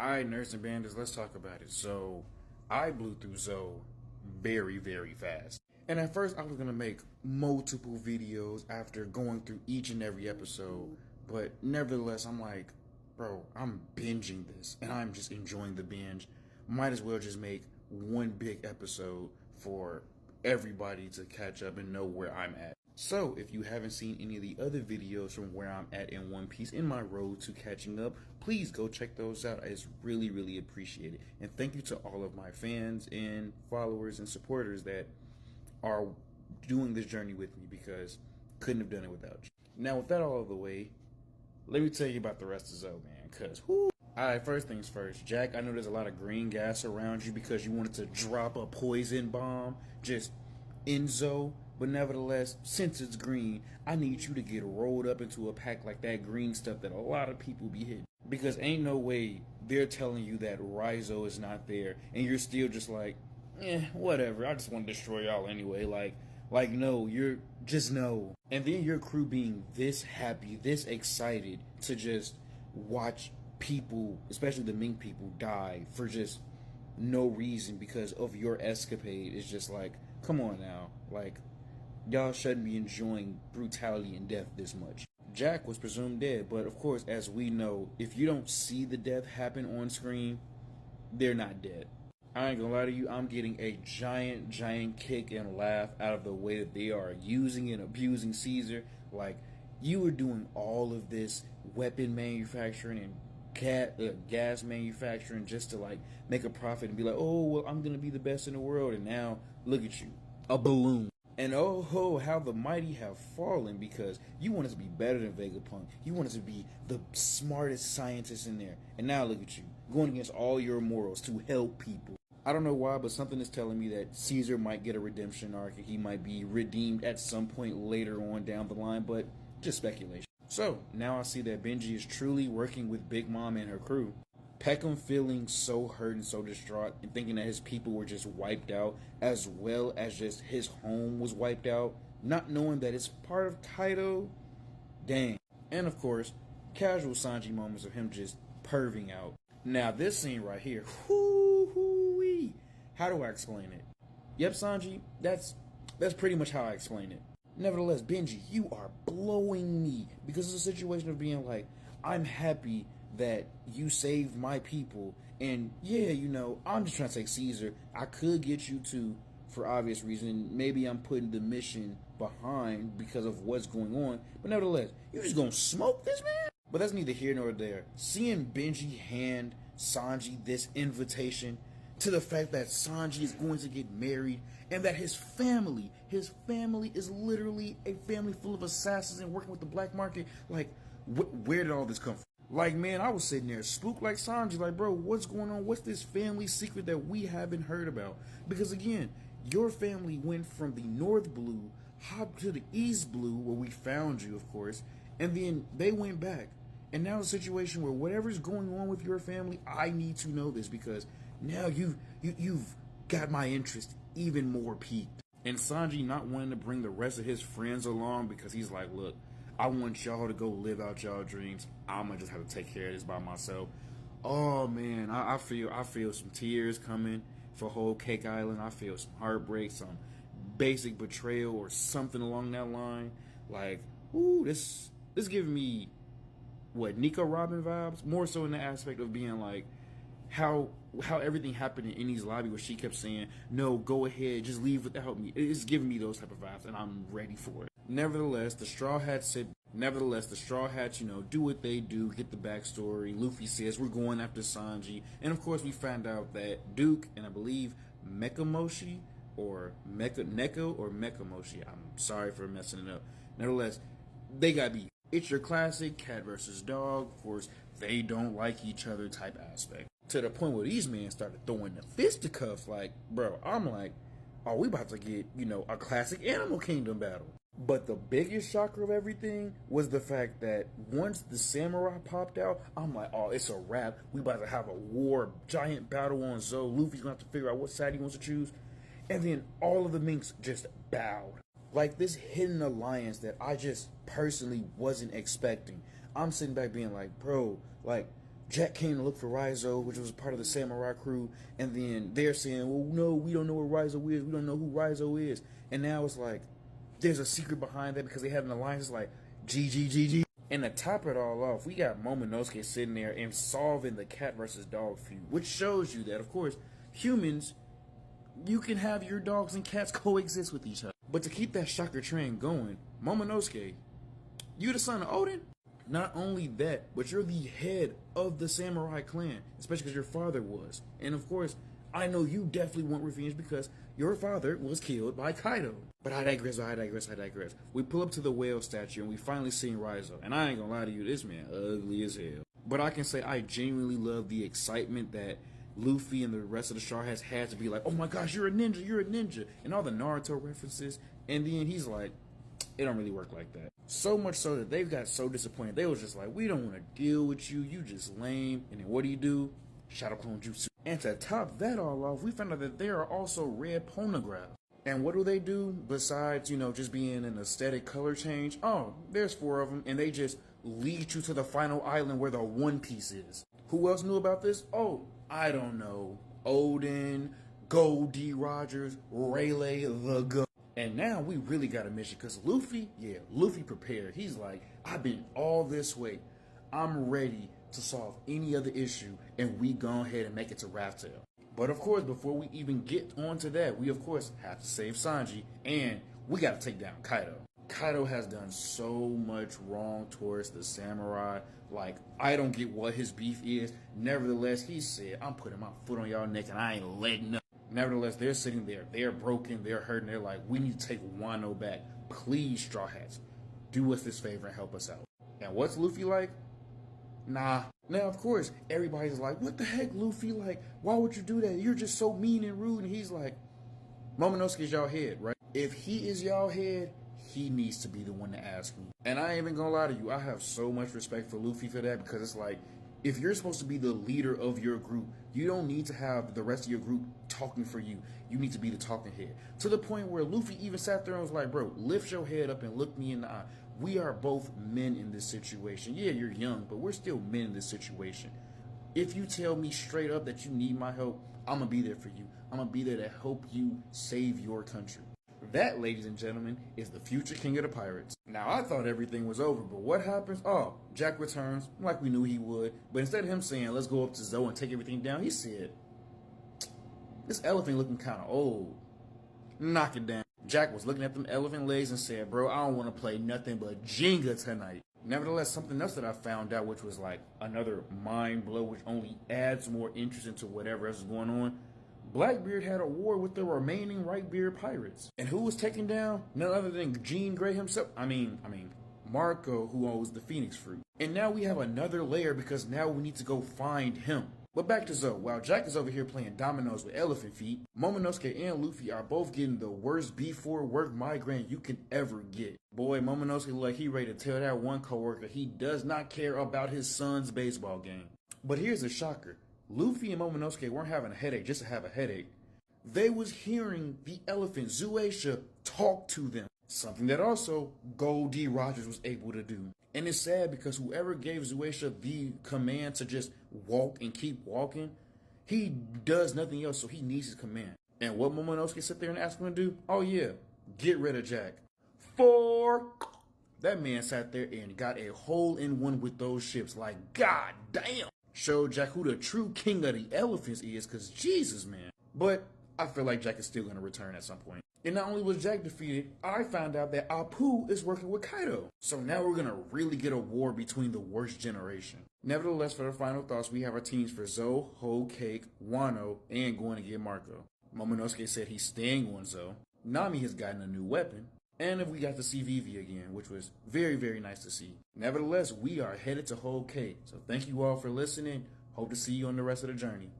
Alright, Nerds and Bandits, let's talk about it. So, I blew through Zoe very, very fast. And at first, I was going to make multiple videos after going through each and every episode. But nevertheless, I'm like, bro, I'm binging this. And I'm just enjoying the binge. Might as well just make one big episode for everybody to catch up and know where I'm at. So, if you haven't seen any of the other videos from where I'm at in One Piece in my road to catching up, please go check those out. It's really, really appreciated. And thank you to all of my fans and followers and supporters that are doing this journey with me, because couldn't have done it without you. Now, with that all out of the way, let me tell you about the rest of Zoe, man, because whoo. Alright, first things first. Jack, I know there's a lot of green gas around you because you wanted to drop a poison bomb just in Zoe. But nevertheless, since it's green, I need you to get rolled up into a pack like that green stuff that a lot of people be hitting. Because ain't no way they're telling you that Raizo is not there, and you're still just like, whatever, I just want to destroy y'all anyway. Like no, you're just no. And then your crew being this happy, this excited to just watch people, especially the Mink people, die for just no reason because of your escapade is just like, come on now. Like, y'all shouldn't be enjoying brutality and death this much. Jack was presumed dead, but of course, as we know, if you don't see the death happen on screen, they're not dead. I ain't gonna lie to you, I'm getting a giant kick and laugh out of the way that they are using and abusing Caesar. Like, you were doing all of this weapon manufacturing and gas manufacturing just to like make a profit and be like, oh, well, I'm gonna be the best in the world, and now look at you, a balloon. And oh ho, how the mighty have fallen, because you wanted to be better than Vegapunk. You wanted to be the smartest scientist in there. And now look at you, going against all your morals to help people. I don't know why, but something is telling me that Caesar might get a redemption arc. He might be redeemed at some point later on down the line, but just speculation. So, now I see that Benji is truly working with Big Mom and her crew. Peckham feeling so hurt and so distraught and thinking that his people were just wiped out, as well as just his home was wiped out, not knowing that it's part of Kaido. Dang. And of course, casual Sanji moments of him just perving out. Now this scene right here, whoo-hoo-wee. How do I explain it? Yep, Sanji, that's pretty much how I explain it. Nevertheless, Benji, you are blowing me, because it's a situation of being like, I'm happy that you saved my people, and yeah, you know, I'm just trying to take Caesar. I could get you to, for obvious reason, maybe I'm putting the mission behind because of what's going on, but nevertheless, you just gonna smoke this man? But that's neither here nor there. Seeing Benji hand Sanji this invitation to the fact that Sanji is going to get married, and that his family is literally a family full of assassins and working with the black market, like, where did all this come from? Like, man, I was sitting there spooked like Sanji, like, bro, what's going on? What's this family secret that we haven't heard about? Because again, your family went from the North Blue, hopped to the East Blue, where we found you, of course, and then they went back. And now it's a situation where whatever's going on with your family, I need to know this, because now you've got my interest even more piqued. And Sanji not wanting to bring the rest of his friends along because he's like, look, I want y'all to go live out y'all dreams. I'm gonna just have to take care of this by myself. Oh man, I feel some tears coming for whole Cake Island. I feel some heartbreak, some basic betrayal, or something along that line. Like, ooh, this giving me what, Nico Robin vibes, more so in the aspect of being like how everything happened in Innie's lobby, where she kept saying, no, go ahead, just leave without me. It's giving me those type of vibes, and I'm ready for it. Nevertheless, the Straw Hats, you know, do what they do, get the backstory. Luffy says, we're going after Sanji. And of course, we find out that Duke, and I believe Mekamoshi, or Neko or Mekamoshi, I'm sorry for messing it up. Nevertheless, they got beef. It's your classic cat versus dog. Of course, they don't like each other type aspect. To the point where these men started throwing the fisticuffs, like, bro, I'm like, oh, we about to get, you know, a classic Animal Kingdom battle. But the biggest shocker of everything was the fact that once the samurai popped out, I'm like, oh, it's a wrap. We about to have a war, giant battle on Zoe. Luffy's going to have to figure out what side he wants to choose. And then all of the minks just bowed. Like this hidden alliance that I just personally wasn't expecting. I'm sitting back being like, bro, like, Jack came to look for Raizo, which was part of the samurai crew, and then they're saying, well, no, we don't know where Raizo is. We don't know who Raizo is. And now it's like, there's a secret behind that because they have an alliance. It's like, GG. And to top it all off, we got Momonosuke sitting there and solving the cat versus dog feud, which shows you that, of course, humans, you can have your dogs and cats coexist with each other. But to keep that shocker trend going, Momonosuke, you the son of Odin? Not only that, but you're the head of the samurai clan, especially because your father was. And of course, I know you definitely want revenge because your father was killed by Kaido. But I digress. We pull up to the whale statue and we finally seen Raizo. And I ain't gonna lie to you, this man ugly as hell. But I can say I genuinely love the excitement that Luffy and the rest of the Straw Hats had to be like, oh my gosh, you're a ninja. And all the Naruto references. And then he's like, it don't really work like that. So much so that they've got so disappointed. They was just like, we don't want to deal with you. You just lame. And then what do? Shadow Clone Jutsu. And to top that all off, we found out that there are also red ponographs. And what do besides, just being an aesthetic color change? Oh, there's 4 of them, and they just lead you to the final island where the One Piece is. Who else knew about this? Oh, I don't know. Odin, Gold D. Rogers, Rayleigh the Goat. And now we really got a mission because Luffy prepared. He's like, I've been all this way. I'm ready to solve any other issue, and we go ahead and make it to Raftail. But of course, before we even get onto that, we of course have to save Sanji, and we got to take down Kaido. Kaido has done so much wrong towards the samurai. Like, I don't get what his beef is. Nevertheless, he said, I'm putting my foot on y'all neck and I ain't letting up. Nevertheless, they're sitting there. They're broken. They're hurting. They're like, we need to take Wano back. Please, Straw Hats, do us this favor and help us out. And what's Luffy like? Nah. Now, of course, everybody's like, what the heck, Luffy? Like, why would you do that? You're just so mean and rude. And he's like, Momonosuke's y'all head, right? If he is y'all head, he needs to be the one to ask me. And I ain't even gonna lie to you, I have so much respect for Luffy for that, because it's like, if you're supposed to be the leader of your group, you don't need to have the rest of your group talking for you. You need to be the talking head. To the point where Luffy even sat there and was like, bro, lift your head up and look me in the eye. We are both men in this situation. Yeah, you're young, but we're still men in this situation. If you tell me straight up that you need my help, I'm going to be there for you. I'm going to be there to help you save your country. That, ladies and gentlemen, is the future king of the pirates. Now, I thought everything was over, but what happens? Oh, Jack returns, like we knew he would. But instead of him saying, let's go up to Zoe and take everything down, he said, this elephant looking kind of old. Knock it down. Jack was looking at them elephant legs and said, bro, I don't want to play nothing but Jenga tonight. Nevertheless, something else that I found out, which was like another mind blow, which only adds more interest into whatever else is going on. Blackbeard had a war with the remaining Whitebeard pirates. And who was taken down? None other than Jean Grey himself. I mean, Marco, who owns the Phoenix Fruit. And now we have another layer because now we need to go find him. But back to Zoe. While Jack is over here playing dominoes with elephant feet, Momonosuke and Luffy are both getting the worst before work migraine you can ever get. Boy, Momonosuke look like he ready to tell that one coworker he does not care about his son's baseball game. But here's a shocker. Luffy and Momonosuke weren't having a headache just to have a headache. They was hearing the elephant Zuaisha talk to them. Something that also Gold D. Rogers was able to do. And it's sad because whoever gave Zuaisha the command to just walk and keep walking, he does nothing else, so he needs his command. And what Momonosuke sit there and ask him to do? Oh yeah, get rid of Jack. That man sat there and got a hole-in-one with those ships. Like, god damn. Showed Jack who the true king of the elephants is, because Jesus, man. But I feel like Jack is still going to return at some point. And not only was Jack defeated, I found out that Apu is working with Kaido. So now we're going to really get a war between the worst generation. Nevertheless, for the final thoughts, we have our teams for Zoe, Whole Cake, Wano, and going to get Marco. Momonosuke said he's staying on Zoe. Nami has gotten a new weapon. And if we got to see Vivi again, which was very, very nice to see. Nevertheless, we are headed to Whole Cake. So thank you all for listening. Hope to see you on the rest of the journey.